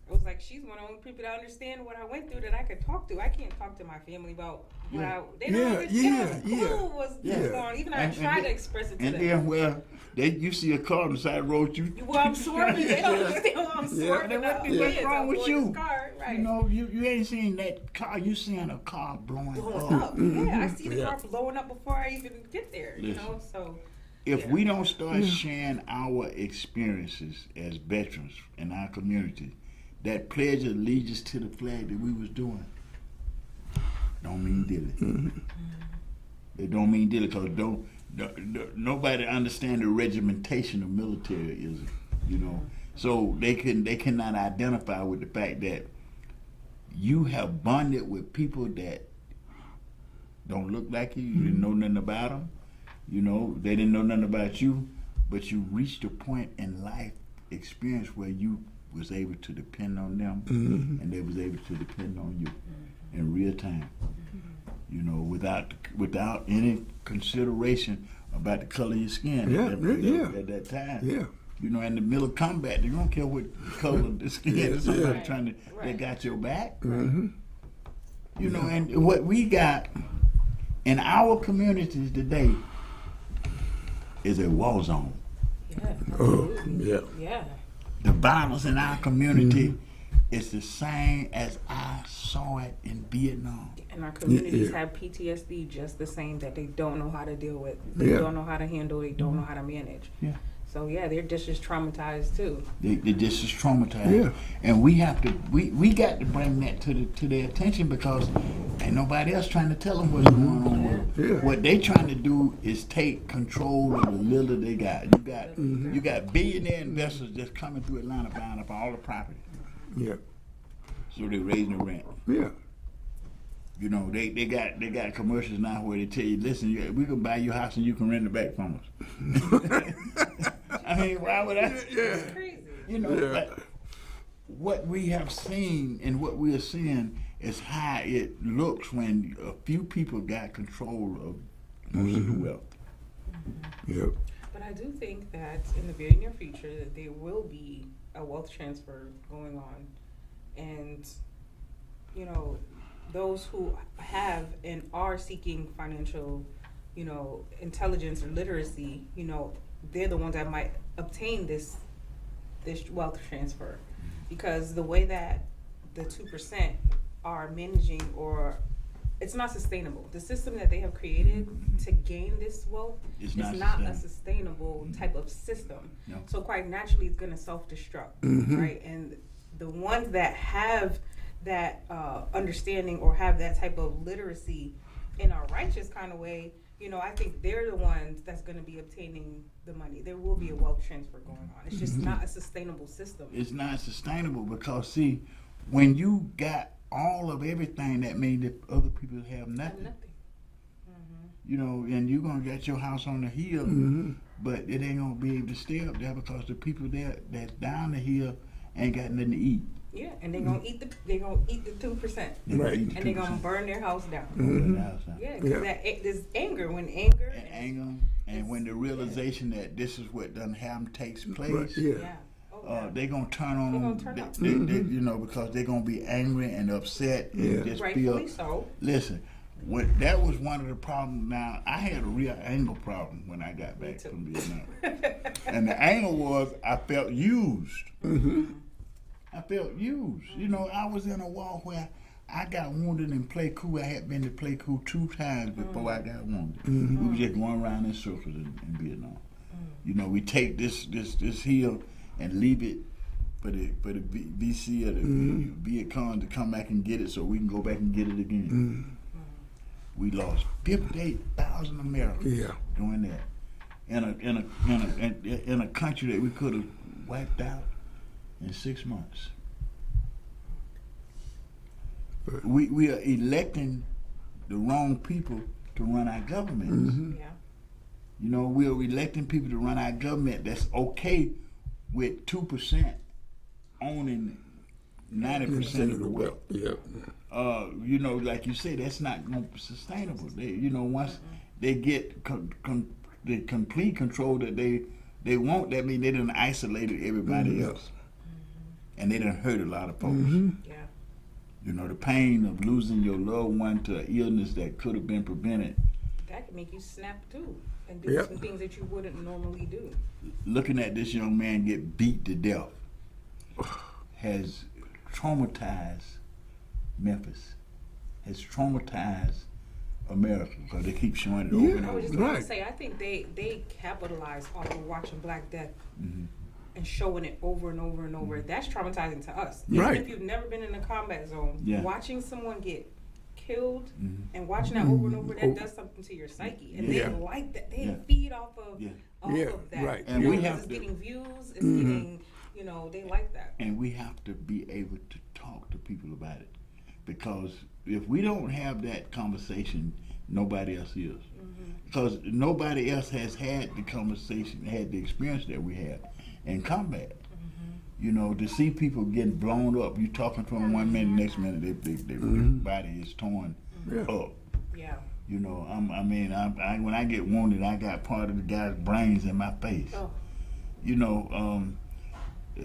it was like she's one of the only people that understand what I went through that I could talk to. I can't talk to my family about what they don't understand what's going on. Even I try to express it to them. And then, you see a car on the side of the road, I'm swerving. They don't understand what I'm swerving. What's wrong with you? Car, right. You know, you ain't seen that car. You seeing a car blowing up. Yeah, I see the car blowing up before I even get there. You know, so. If we don't start sharing our experiences as veterans in our community, that pledge of allegiance to the flag that we was doing, don't mean dilly. It don't mean dilly because nobody understand the regimentation of militaryism, you know. So they cannot identify with the fact that you have bonded with people that don't look like you. You didn't know nothing about them. You know, they didn't know nothing about you, but you reached a point in life experience where you was able to depend on them and they was able to depend on you in real time. You know, without any consideration about the color of your skin at that time. Yeah. You know, in the middle of combat, you don't care what color of the skin is. Somebody they got your back. You know, and what we got in our communities today is a war zone. Yeah. The violence in our community is the same as I saw it in Vietnam. And our communities have PTSD just the same that they don't know how to deal with. They don't know how to handle. They don't know how to manage. So they're just as traumatized too. They're just as traumatized. And we have to, we got to bring that to their attention because ain't nobody else trying to tell them what's going on with them. What they trying to do is take control of the little they got. You got billionaire investors just coming through Atlanta buying up all the property. So they're raising the rent. You know, they got commercials now where they tell you, listen, we can buy your house and you can rent it back from us. I mean, why would I? It's crazy. You know, but what we have seen and what we are seeing is how it looks when a few people got control of most of the wealth. But I do think that in the very near future that there will be a wealth transfer going on, and you know, those who have and are seeking financial, you know, intelligence or literacy, you know, they're the ones that might obtain this wealth transfer, because the way that the 2% are managing, or it's not sustainable. The system that they have created to gain this wealth is not a sustainable type of system. No. So quite naturally, it's going to self-destruct, right? And the ones that have that understanding or have that type of literacy in a righteous kind of way, you know, I think they're the ones that's going to be obtaining the money. There will be a wealth transfer going on. It's just not a sustainable system. It's not sustainable because, see, when you got all of everything, that means that other people have nothing. You know, and you're going to get your house on the hill, but it ain't going to be able to stay up there because the people that's down the hill ain't got nothing to eat. Yeah, and they're gonna eat the 2%, Right? And they're gonna burn their house down. Yeah, because there's anger. When and when the realization that this is what done happen takes place, Right, they're gonna turn on them. They, you know, because they're gonna be angry and upset and just rightfully so. Listen, that was one of the problems. Now I had a real anger problem when I got back from Vietnam, and the anger was I felt used. I felt used. You know, I was in a war where I got wounded in Pleiku. I had been to Pleiku 2 times before I got wounded. We were just going around in circles in Vietnam. You know, we take this hill and leave it for the VC or the Viet Cong to come back and get it, so we can go back and get it again. We lost 58,000 Americans doing that in a country that we could have wiped out in 6 months. We are electing the wrong people to run our government. You know, we are electing people to run our government that's okay with 2% owning 90% of the wealth. You know, like you say, that's not going to be sustainable. They, you know, once they get the complete control that they want, that means they done isolated everybody else. And they done hurt a lot of folks. You know, the pain of losing your loved one to an illness that could have been prevented. That could make you snap too, and do some things that you wouldn't normally do. Looking at this young man get beat to death has traumatized Memphis, has traumatized America, because they keep showing it over and over. I was just going to say, I think they capitalize off of watching Black Death and showing it over and over and over. That's traumatizing to us. Even if you've never been in a combat zone, watching someone get killed and watching that over and over, that does something to your psyche. And they like that. They feed off of that. Right. And you know, we have it's getting views, it's getting, you know, they like that. And we have to be able to talk to people about it. Because if we don't have that conversation, nobody else is. Because nobody else has had the conversation, had the experience that we had in combat. You know, to see people getting blown up, you talking to them 1 minute, next minute their body is torn up. You know, I mean, when I get wounded, I got part of the guy's brains in my face. You know,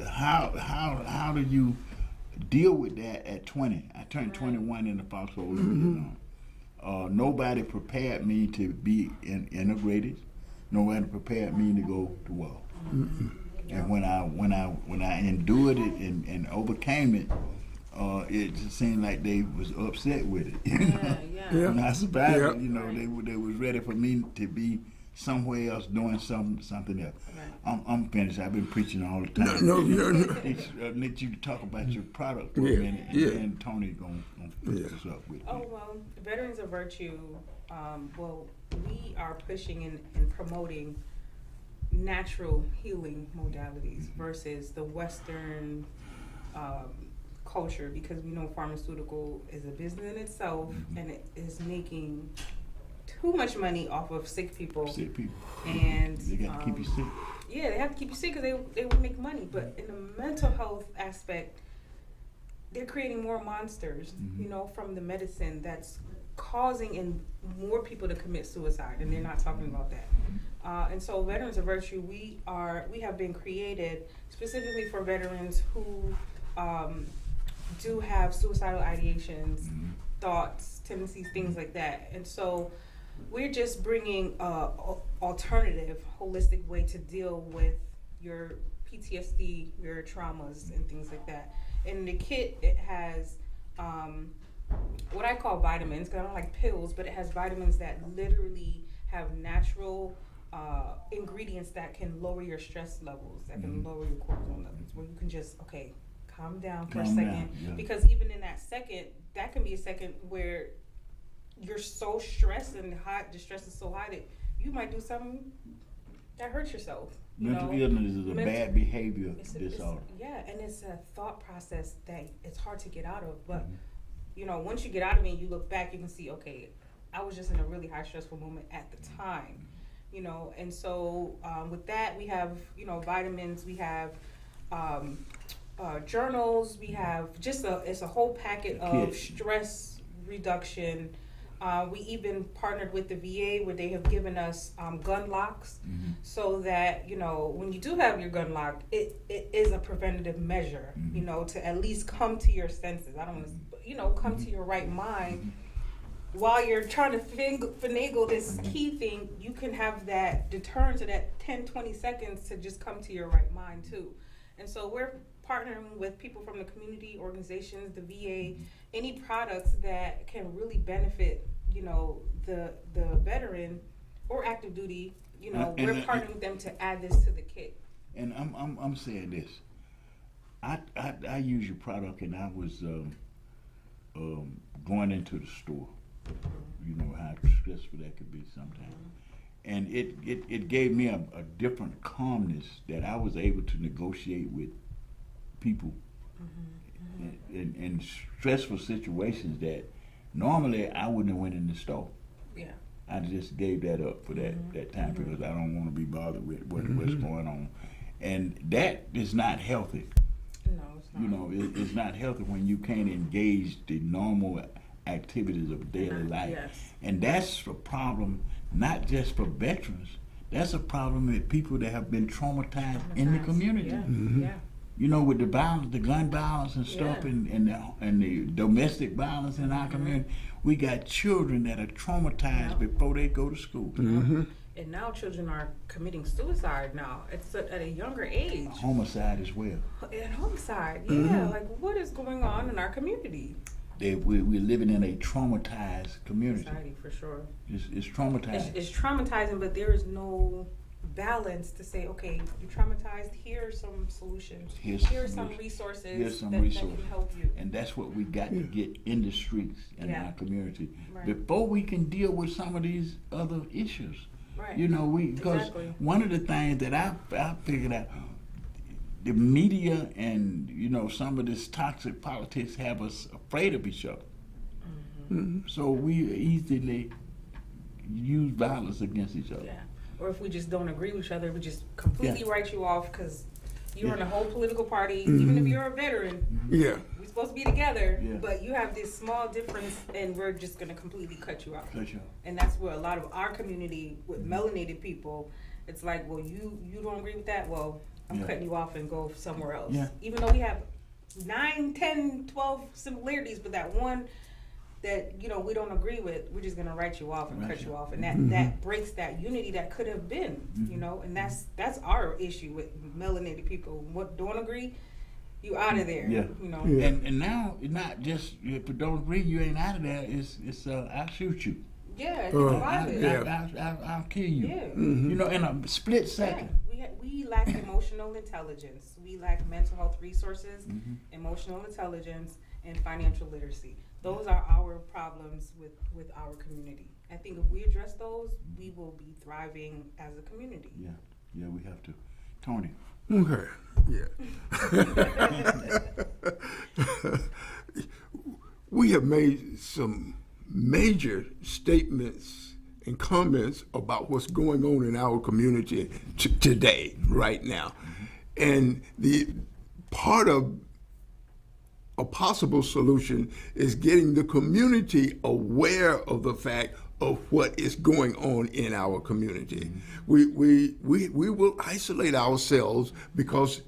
how do you deal with that at 20? I turned 21 in the foxhole in Vietnam. Nobody prepared me to be integrated. Nobody prepared me to go to war. And when I endured it and overcame it, it just seemed like they was upset with it. You know? When I survived it, you know, they was ready for me to be somewhere else doing something else. I'm finished. I've been preaching all the time. No. Let you talk about your product for a minute, and then Tony gonna fix this up with you. Well, Veterans of Virtue, well, we are pushing and promoting natural healing modalities versus the Western culture, because we know pharmaceutical is a business in itself and it is making too much money off of sick people. And they got to keep you sick. Yeah, they have to keep you sick because they will make money. But in the mental health aspect, they're creating more monsters, you know, from the medicine that's causing more people to commit suicide, and they're not talking about that. And so Veterans of Virtue, we have been created specifically for veterans who do have suicidal ideations, thoughts, tendencies, things like that. And so we're just bringing a alternative, holistic way to deal with your PTSD, your traumas, and things like that. In the kit, it has what I call vitamins, because I don't like pills, but it has vitamins that literally have natural ingredients that can lower your stress levels, that can lower your cortisol levels, where you can just, okay, calm down for a second. Because even in that second, that can be a second where you're so stressed and the stress is so high that you might do something that hurts yourself. Mental illness is a bad behavior disorder. And it's a thought process that it's hard to get out of. But, once you get out of it and you look back, you can see, okay, I was just in a really high stressful moment at the time. And so with that, we have, vitamins, we have journals, we have it's a whole packet of stress reduction. We even partnered with the VA where they have given us gun locks, so that, when you do have your gun lock, it is a preventative measure, to at least come to your senses. I don't want to, come to your right mind. While you're trying to finagle this key thing, you can have that deterrence of that 10, 20 seconds to just come to your right mind too. And so we're partnering with people from the community, organizations, the VA, any products that can really benefit, the veteran or active duty. We're partnering with them to add this to the kit. And I'm saying this. I use your product, and I was going into the store. You know how stressful that could be sometimes. And it gave me a different calmness that I was able to negotiate with people in stressful situations that normally I wouldn't have went in the store. Yeah. I just gave that up for that time because I don't want to be bothered with what's going on. And that is not healthy. No, it's not. It's not healthy when you can't engage the normal activities of daily life. Yes. And that's a problem not just for veterans, that's a problem with people that have been traumatized in the community. Yeah. With the violence, the gun violence and stuff, and the domestic violence in our community, we got children that are traumatized before they go to school. And now children are committing suicide now. It's at a younger age. Homicide as well. And homicide, like what is going on in our community? We're living in a traumatized community. Society, for sure. It's traumatized. It's traumatizing, but there is no balance to say, okay, you're traumatized, here are some solutions. Here are some resources that can help you. And that's what we got to get in the streets in our community before we can deal with some of these other issues. Right. Because one of the things that I figured out, the media and some of this toxic politics have us afraid of each other. So we easily use violence against each other. Yeah. Or if we just don't agree with each other, we just completely write you off because you're in a whole political party, even if you're a veteran. Yeah. We're supposed to be together, but you have this small difference, and we're just going to completely cut you out. And that's where a lot of our community with melanated people, it's like, well, you don't agree with that? Well, I'm cutting you off and go somewhere else. Yeah. Even though we have 9, 10, 12 similarities, but that one that we don't agree with, we're just gonna write you off and cut you off, and that breaks that unity that could have been, and that's our issue with melanated people. What don't agree, you out of there. And now it's not just if you don't agree, you ain't out of there. It's I'll shoot you. Yeah, I'll kill you. Yeah. In a split second. Yeah. We lack emotional intelligence. We lack mental health resources, emotional intelligence, and financial literacy. Those are our problems with our community. I think if we address those, we will be thriving as a community. Yeah, we have to. Tony. Okay. Yeah. We have made some major statements and comments about what's going on in our community today, right now. And the part of a possible solution is getting the community aware of the fact of what is going on in our community. We will isolate ourselves because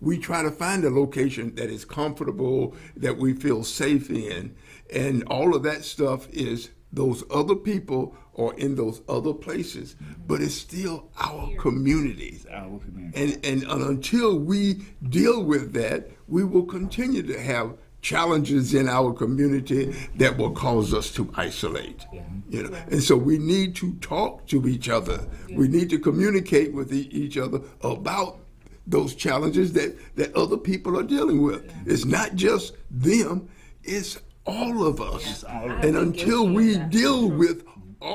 we try to find a location that is comfortable, that we feel safe in, and all of that stuff is those other people are in those other places, but it's still our community. It's our community. And until we deal with that, we will continue to have challenges in our community that will cause us to isolate. You know, and so we need to talk to each other. We need to communicate with each other about those challenges that other people are dealing with. It's not just them, it's all of us. And until we deal with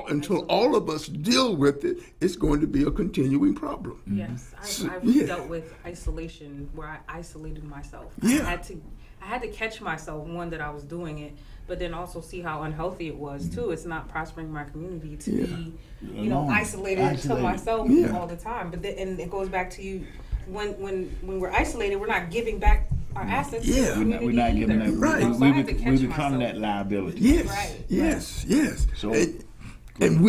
until all of us deal with it, it's going to be a continuing problem. Yes, I've dealt with isolation where I isolated myself. I had to catch myself, one, that I was doing it, but then also see how unhealthy it was too. It's not prospering my community to be, isolated to myself all the time. But and it goes back to you, when we're isolated, we're not giving back our assets to the community. We're not giving that. Right. We become that liability. Yes. So. And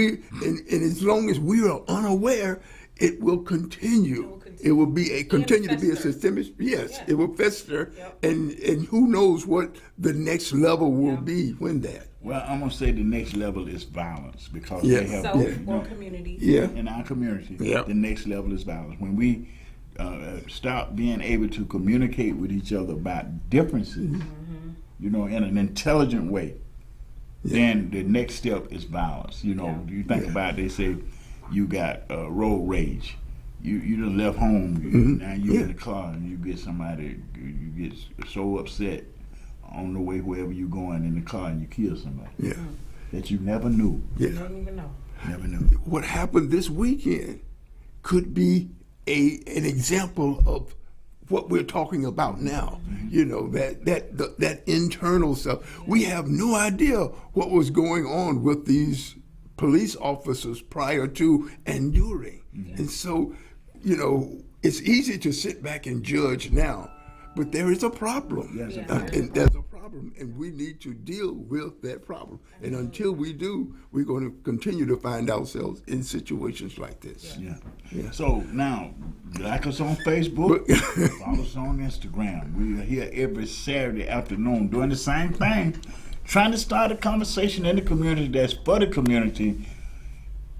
as long as we are unaware, it will continue. It will be continue to be a systemic. It will fester, and who knows what the next level will be when that. Well, I'm gonna say the next level is violence, because they have or community. In our community, the next level is violence. When we stop being able to communicate with each other about differences, in an intelligent way. Then the next step is violence. You think about it, they say you got road rage. You done left home, now you're in the car and you get somebody, you get so upset on the way wherever you're going in the car and you kill somebody. That you never knew. You don't even know. Never knew. What happened this weekend could be an example of what we're talking about now. That internal stuff. We have no idea what was going on with these police officers prior to and during. And so, it's easy to sit back and judge now, but there is a problem. And there's a problem, and we need to deal with that problem. And until we do, we're going to continue to find ourselves in situations like this. So now, like us on Facebook, follow us on Instagram. We are here every Saturday afternoon doing the same thing, trying to start a conversation in the community that's for the community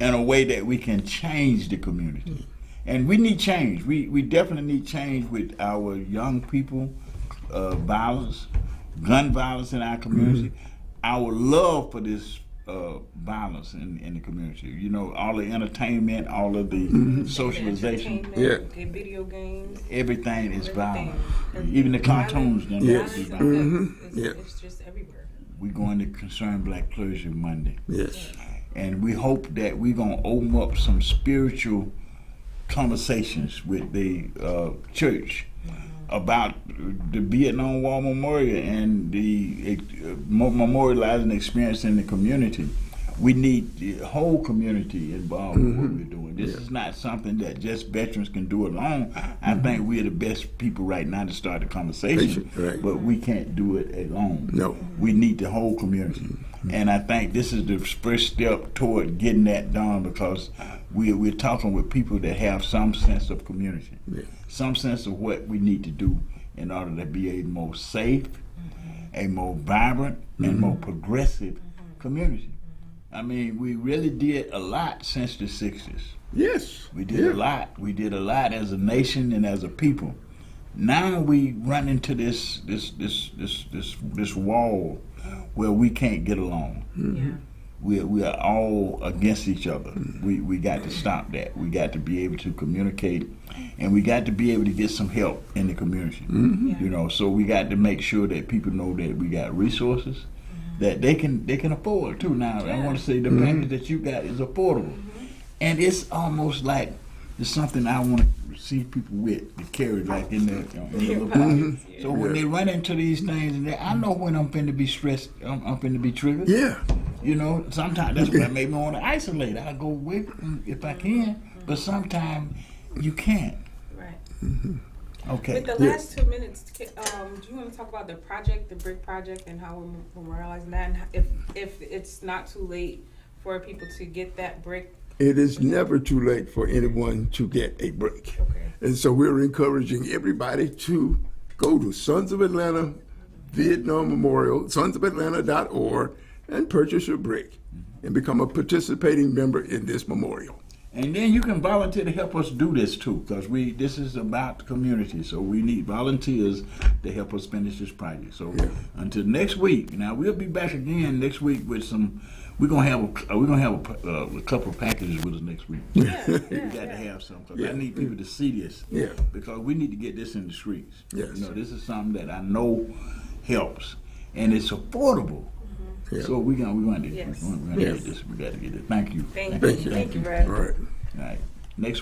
in a way that we can change the community. And we need change. We definitely need change with our young people, violence, gun violence in our community, our love for this violence in the community. All the entertainment, all of the socialization, video games, everything is violent. Even the cartoons done It's just everywhere. We're going to Concern Black Clergy Monday. And we hope that we're going to open up some spiritual conversations with the church about the Vietnam War Memorial and the memorializing experience in the community. We need the whole community involved in what we're doing. This is not something that just veterans can do alone. I think we're the best people right now to start the conversation, but we can't do it alone. No. We need the whole community. And I think this is the first step toward getting that done, because we're talking with people that have some sense of community, some sense of what we need to do in order to be a more safe, a more vibrant, and more progressive community. I mean, we really did a lot since the 60s. Yes. We did a lot. We did a lot as a nation and as a people. Now we run into this wall where we can't get along. We are all against each other. We got to stop that. We got to be able to communicate, and we got to be able to get some help in the community. So we got to make sure that people know that we got resources that they can afford too. Now I want to say the package that you got is affordable, and it's almost like it's something I want to see people with to carry like in their little pocket. So when they run into these things, and I know when I'm finna be stressed, I'm finna be triggered. Sometimes that's what made me want to isolate. I go with if I can, but sometimes you can't. Okay. With the last 2 minutes, do you want to talk about the project, the brick project, and how we're memorializing that, and if it's not too late for people to get that brick it is never too late for anyone to get a break. Okay. And so we're encouraging everybody to go to Sons of Atlanta Vietnam Memorial, sonsofatlanta.org, and purchase your break and become a participating member in this memorial. And then you can volunteer to help us do this too, because this is about the community, so we need volunteers to help us finish this project. So until next week, now we'll be back again next week with some. We're gonna have a couple of packages with us next week. We got to have some, because I need people to see this. Because we need to get this in the streets. Yes. You know, this is something that I know helps, and it's affordable. So we're gonna do this. We got to get it. Thank you. Thank you, Brad. All right. All right. Next